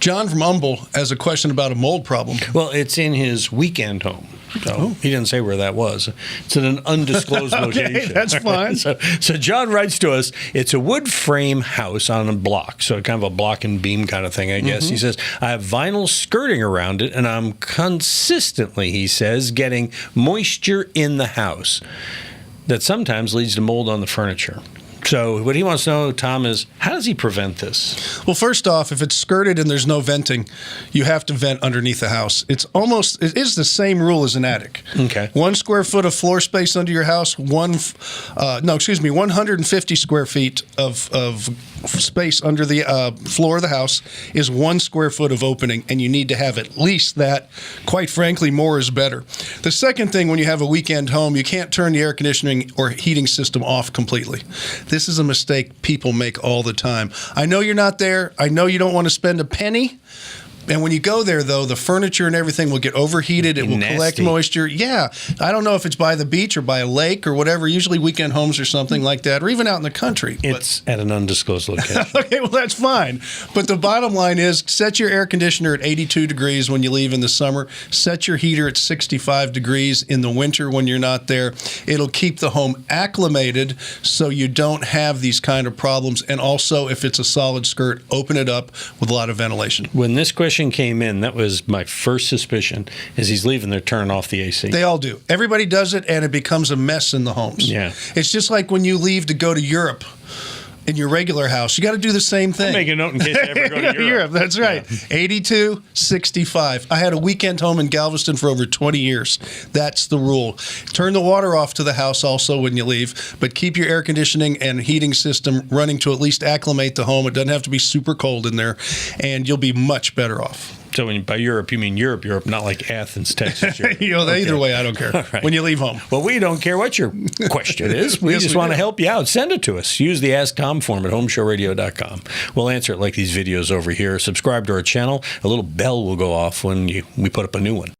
John from Humble has a question about a mold problem. Well, it's in his weekend home. So he didn't say where that was. It's in an undisclosed location. Okay, that's fine. So John writes to us, it's a wood frame house on a block, so kind of a block and beam kind of thing, I guess. He says, I have vinyl skirting around it, and I'm consistently, he says, getting moisture in the house that sometimes leads to mold on the furniture. So what he wants to know, Tom, is how does he prevent this? Well, first off, if it's skirted and there's no venting, you have to vent underneath the house. It is the same rule as an attic. Okay. 1 square foot of floor space under your house, 150 square feet of space under the floor of the house is 1 square foot of opening, and you need to have at least that. Quite frankly, more is better. The second thing, when you have a weekend home, you can't turn the air conditioning or heating system off completely. This is a mistake people make all the time. I know you're not there. I know you don't want to spend a penny. And when you go there, though, the furniture and everything will get overheated. It will collect moisture. Yeah. I don't know if it's by the beach or by a lake or whatever. Usually weekend homes or something like that, or even out in the country. It's at an undisclosed location. Okay, well, that's fine. But the bottom line is set your air conditioner at 82 degrees when you leave in the summer. Set your heater at 65 degrees in the winter when you're not there. It'll keep the home acclimated so you don't have these kind of problems. And also, if it's a solid skirt, open it up with a lot of ventilation. When this question came in, that was my first suspicion, is he's leaving there turning off the AC. They all do. Everybody does it, and it becomes a mess in the homes. Yeah. It's just like when you leave to go to Europe in your regular house. You got to do the same thing. I'll make a note in case I ever go to Europe. That's right. Yeah. 82, 65. I had a weekend home in Galveston for over 20 years. That's the rule. Turn the water off to the house also when you leave, but keep your air conditioning and heating system running to at least acclimate the home. It doesn't have to be super cold in there, and you'll be much better off. So by Europe, you mean Europe, not like Athens, Texas. Either way, I don't care. Right. When you leave home. Well, we don't care what your question is. We just want to help you out. Send it to us. Use the Ask Tom form at HomeShowRadio.com. We'll answer it like these videos over here. Subscribe to our channel. A little bell will go off when we put up a new one.